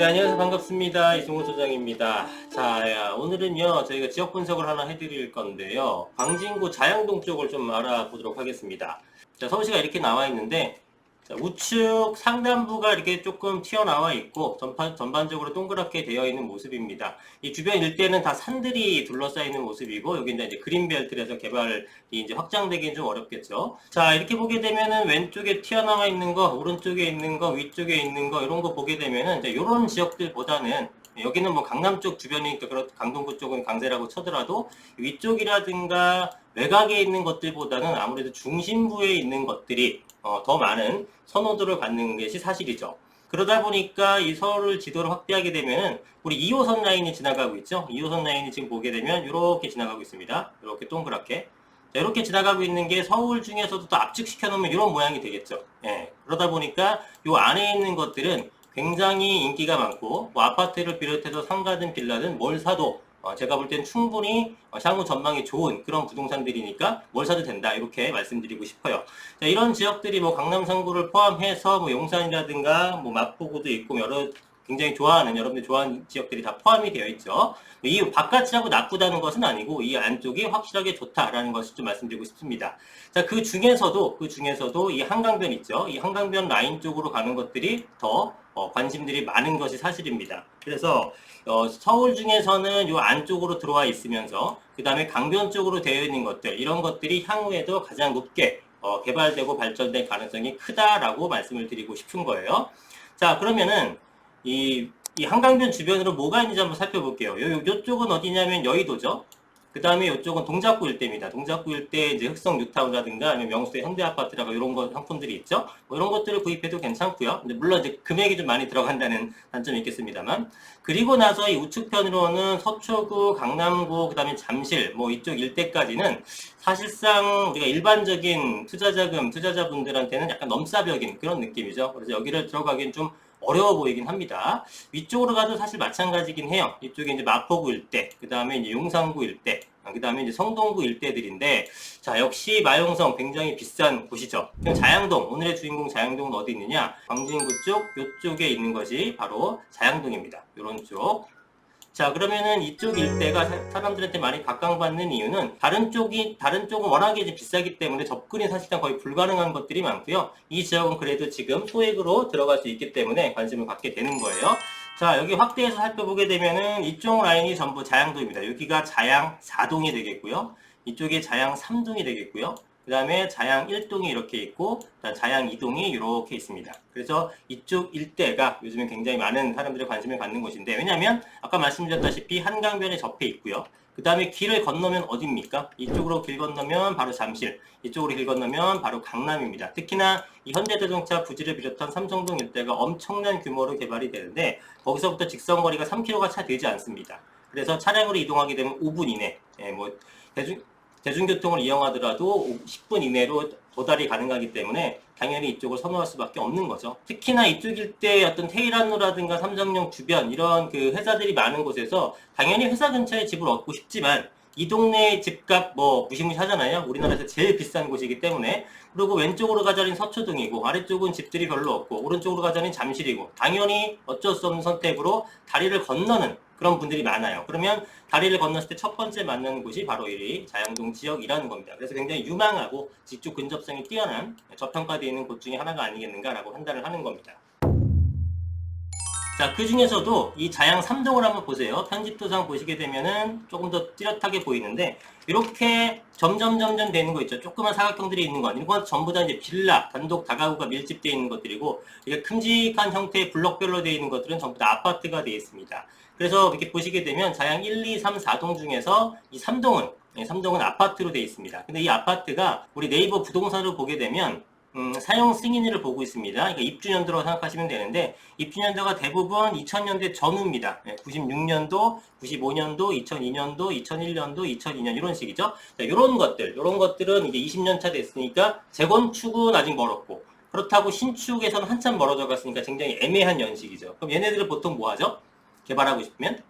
네, 안녕하세요. 반갑습니다. 이승우 소장입니다. 자, 오늘은요, 저희가 지역 분석을 하나 해드릴 건데요. 광진구 자양동 쪽을 좀 알아보도록 하겠습니다. 자, 서울시가 이렇게 나와 있는데, 자, 우측 상단부가 이렇게 조금 튀어나와 있고, 전반적으로 동그랗게 되어 있는 모습입니다. 이 주변 일대는 다 산들이 둘러싸이는 모습이고, 여기 이제 그린벨트라서 개발이 이제 확장되기는 좀 어렵겠죠. 자, 이렇게 보게 되면은 왼쪽에 튀어나와 있는 거, 오른쪽에 있는 거, 위쪽에 있는 거, 이런 거 보게 되면은 이제 이런 지역들보다는 여기는 뭐 강남 쪽 주변이니까 강동구 쪽은 강세라고 쳐더라도 위쪽이라든가 외곽에 있는 것들보다는 아무래도 중심부에 있는 것들이 더 많은 선호도를 받는 것이 사실이죠. 그러다 보니까 이 서울 지도를 확대하게 되면 우리 2호선 라인이 지나가고 있죠. 2호선 라인이 지금 보게 되면 이렇게 지나가고 있습니다. 이렇게 동그랗게. 자, 이렇게 지나가고 있는 게 서울 중에서도 또 압축시켜 놓으면 이런 모양이 되겠죠. 예. 그러다 보니까 이 안에 있는 것들은 굉장히 인기가 많고 뭐 아파트를 비롯해서 상가든 빌라든 뭘 사도 제가 볼 땐 충분히 향후 전망이 좋은 그런 부동산들이니까 뭘 사도 된다 이렇게 말씀드리고 싶어요. 자, 이런 지역들이 뭐 강남 3구를 포함해서 뭐 용산이라든가 뭐 마포구도 있고 여러 굉장히 좋아하는 여러분들 좋아하는 지역들이 다 포함이 되어 있죠. 이 바깥이라고 나쁘다는 것은 아니고 이 안쪽이 확실하게 좋다라는 것을 좀 말씀드리고 싶습니다. 자, 그 중에서도 이 한강변 있죠. 이 한강변 라인 쪽으로 가는 것들이 더 관심들이 많은 것이 사실입니다. 그래서 서울 중에서는 이 안쪽으로 들어와 있으면서 그 다음에 강변 쪽으로 되어 있는 것들 이런 것들이 향후에도 가장 높게 개발되고 발전될 가능성이 크다라고 말씀을 드리고 싶은 거예요. 자, 그러면은 이 한강변 주변으로 뭐가 있는지 한번 살펴볼게요. 요쪽은 어디냐면 여의도죠. 그 다음에 이쪽은 동작구 일대입니다. 동작구 일대 이제 흑성 뉴타운이라든가 아니면 명수의 현대아파트라고 이런 거 상품들이 있죠. 뭐 이런 것들을 구입해도 괜찮고요. 근데 물론 이제 금액이 좀 많이 들어간다는 단점이 있겠습니다만. 그리고 나서 이 우측편으로는 서초구, 강남구, 그 다음에 잠실, 뭐 이쪽 일대까지는 사실상 우리가 일반적인 투자자분들한테는 약간 넘사벽인 그런 느낌이죠. 그래서 여기를 들어가기엔 좀 어려워 보이긴 합니다. 위쪽으로 가도 사실 마찬가지긴 해요. 이쪽에 이제 마포구 일대, 그 다음에 이제 용산구 일대, 그 다음에 이제 성동구 일대들인데, 자, 역시 마용성 굉장히 비싼 곳이죠. 그럼 자양동, 오늘의 주인공 자양동은 어디 있느냐? 광진구 쪽, 요쪽에 있는 것이 바로 자양동입니다. 요런 쪽. 자, 그러면은 이쪽 일대가 사람들한테 많이 각광받는 이유는 다른 쪽은 워낙에 이제 비싸기 때문에 접근이 사실상 거의 불가능한 것들이 많고요. 이 지역은 그래도 지금 소액으로 들어갈 수 있기 때문에 관심을 갖게 되는 거예요. 자, 여기 확대해서 살펴보게 되면은 이쪽 라인이 전부 자양동입니다. 여기가 자양 4동이 되겠고요. 이쪽이 자양 3동이 되겠고요. 그 다음에 자양 1동이 이렇게 있고 자양 2동이 이렇게 있습니다. 그래서 이쪽 일대가 요즘에 굉장히 많은 사람들의 관심을 갖는 곳인데 왜냐하면 아까 말씀드렸다시피 한강변에 접해 있고요. 그 다음에 길을 건너면 어디입니까? 이쪽으로 길 건너면 바로 잠실, 이쪽으로 길 건너면 바로 강남입니다. 특히나 이 현대자동차 부지를 비롯한 삼성동 일대가 엄청난 규모로 개발이 되는데 거기서부터 직선거리가 3km가 차 되지 않습니다. 그래서 차량으로 이동하게 되면 5분 이내, 뭐 대중교통을 이용하더라도 10분 이내로 도달이 가능하기 때문에 당연히 이쪽을 선호할 수밖에 없는 거죠. 특히나 이쪽 일대 어떤 테일한노라든가 삼성역 주변 이런 그 회사들이 많은 곳에서 당연히 회사 근처에 집을 얻고 싶지만 이 동네 집값 뭐 무시무시하잖아요. 우리나라에서 제일 비싼 곳이기 때문에. 그리고 왼쪽으로 가자니 서초동이고 아래쪽은 집들이 별로 없고 오른쪽으로 가자니 잠실이고 당연히 어쩔 수 없는 선택으로 다리를 건너는 그런 분들이 많아요. 그러면 다리를 건넜을 때 첫 번째 만나는 곳이 바로 이 자양동 지역이라는 겁니다. 그래서 굉장히 유망하고 지적 근접성이 뛰어난 저평가되어 있는 곳 중에 하나가 아니겠는가라고 판단을 하는 겁니다. 자, 그 중에서도 이 자양 3동을 한번 보세요. 편집도상 보시게 되면은 조금 더 뚜렷하게 보이는데 이렇게 점점 되는 거 있죠. 조그만 사각형들이 있는 거. 이건 전부 다 이제 빌라, 단독 다가구가 밀집되어 있는 것들이고 이게 큼직한 형태의 블록별로 되어 있는 것들은 전부 다 아파트가 되어 있습니다. 그래서 이렇게 보시게 되면 자양 1, 2, 3, 4동 중에서 이 3동은 아파트로 되어 있습니다. 근데 이 아파트가 우리 네이버 부동산으로 보게 되면 사용 승인을 보고 있습니다. 그러니까 입주년도로 생각하시면 되는데 입주년도가 대부분 2000년대 전후입니다. 96년도, 95년도, 2002년도, 2001년도, 2002년 이런 식이죠. 자, 이런 것들은 이제 20년 차 됐으니까 재건축은 아직 멀었고 그렇다고 신축에서는 한참 멀어져 갔으니까 굉장히 애매한 연식이죠. 그럼 얘네들을 보통 뭐 하죠? 개발하고 싶으면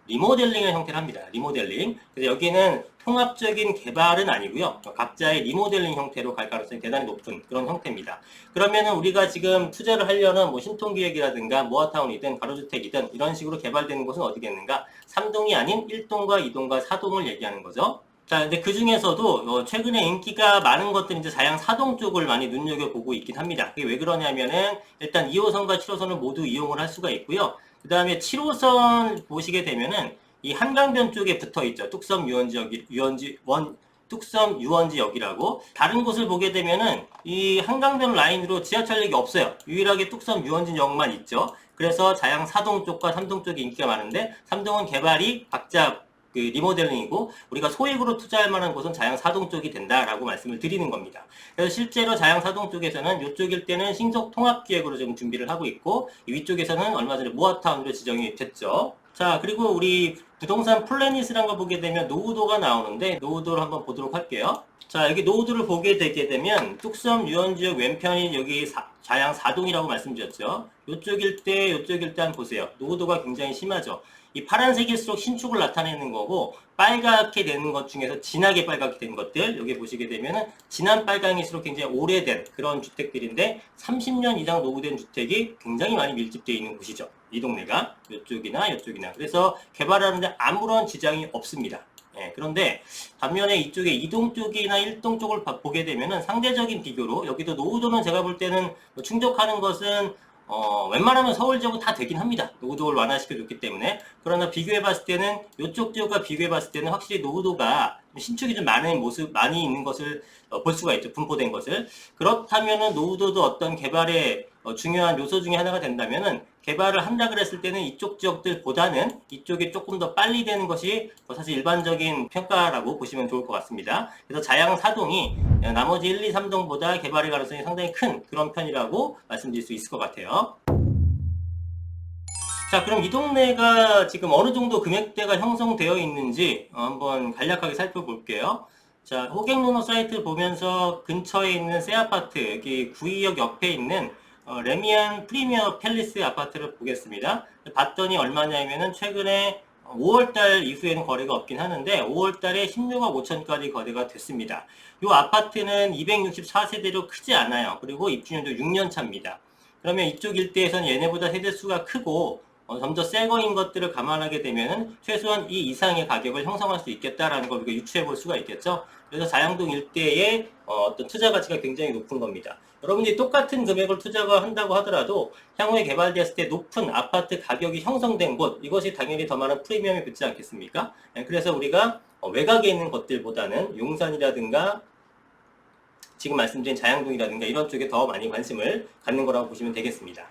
리모델링의 형태를 합니다. 리모델링. 그래서 여기는 통합적인 개발은 아니고요. 각자의 리모델링 형태로 갈 가능성이 대단히 높은 그런 형태입니다. 그러면은 우리가 지금 투자를 하려는 뭐 신통기획이라든가 모아타운이든 가로주택이든 이런 식으로 개발되는 곳은 어디겠는가? 3동이 아닌 1동과 2동과 4동을 얘기하는 거죠. 자, 근데 그 중에서도 최근에 인기가 많은 것들은 이제 자양 4동 쪽을 많이 눈여겨보고 있긴 합니다. 그게 왜 그러냐면은 일단 2호선과 7호선을 모두 이용을 할 수가 있고요. 그 다음에 7호선 보시게 되면은 이 한강변 쪽에 붙어 있죠. 뚝섬 유원지역이라고. 다른 곳을 보게 되면은 이 한강변 라인으로 지하철역이 없어요. 유일하게 뚝섬 유원지역만 있죠. 그래서 자양 4동 쪽과 3동 쪽이 인기가 많은데 3동은 개발이 각자 그 리모델링이고 우리가 소액으로 투자할 만한 곳은 자양 4동 쪽이 된다라고 말씀을 드리는 겁니다. 그래서 실제로 자양 4동 쪽에서는 이쪽일 때는 신속 통합기획으로 지금 준비를 하고 있고 이 위쪽에서는 얼마 전에 모아타운으로 지정이 됐죠. 자, 그리고 우리 부동산 플래닛이라는 걸 보게 되면 노후도가 나오는데 노후도를 한번 보도록 할게요. 자, 여기 노후도를 보게 되게 되면 뚝섬 유원지역 왼편이 여기 자양 4동이라고 말씀드렸죠. 이쪽일 때 한번 보세요. 노후도가 굉장히 심하죠. 이 파란색일수록 신축을 나타내는 거고 빨갛게 되는 것 중에서 진하게 빨갛게 된 것들 여기 보시게 되면은 진한 빨강일수록 굉장히 오래된 그런 주택들인데 30년 이상 노후된 주택이 굉장히 많이 밀집되어 있는 곳이죠. 이 동네가 이쪽이나 그래서 개발하는데 아무런 지장이 없습니다. 예, 그런데 반면에 이쪽에 2동 쪽이나 1동 쪽을 보게 되면은 상대적인 비교로 여기도 노후도는 제가 볼 때는 충족하는 것은 웬만하면 서울 지역은 다 되긴 합니다. 노후도를 완화시켜줬기 때문에. 그러나 비교해봤을 때는 이쪽 지역과 비교해봤을 때는 확실히 노후도가 신축이 좀 많이 있는 것을 볼 수가 있죠. 분포된 것을. 그렇다면은 노후도도 어떤 개발의 중요한 요소 중에 하나가 된다면은 개발을 한다 그랬을 때는 이쪽 지역들보다는 이쪽이 조금 더 빨리 되는 것이 사실 일반적인 평가라고 보시면 좋을 것 같습니다. 그래서 자양 4동이 나머지 1, 2, 3동보다 개발의 가능성이 상당히 큰 그런 편이라고 말씀드릴 수 있을 것 같아요. 자, 그럼 이 동네가 지금 어느 정도 금액대가 형성되어 있는지 한번 간략하게 살펴볼게요. 자, 호갱로너 사이트 보면서 근처에 있는 새 아파트, 여기 구의역 옆에 있는 레미안 프리미어 팰리스 아파트를 보겠습니다. 봤더니 얼마냐면은 최근에 5월달 이후에는 거래가 없긴 하는데 5월달에 16억 5천까지 거래가 됐습니다. 이 아파트는 264세대로 크지 않아요. 그리고 입주년도 6년 차입니다. 그러면 이쪽 일대에서는 얘네보다 세대수가 크고 좀 더 새 거인 것들을 감안하게 되면은 최소한 이 이상의 가격을 형성할 수 있겠다라는 걸 우리가 유추해 볼 수가 있겠죠. 그래서 자양동 일대의 어떤 투자 가치가 굉장히 높은 겁니다. 여러분들이 똑같은 금액을 투자가 한다고 하더라도 향후에 개발되었을 때 높은 아파트 가격이 형성된 곳, 이것이 당연히 더 많은 프리미엄이 붙지 않겠습니까? 그래서 우리가 외곽에 있는 것들보다는 용산이라든가 지금 말씀드린 자양동이라든가 이런 쪽에 더 많이 관심을 갖는 거라고 보시면 되겠습니다.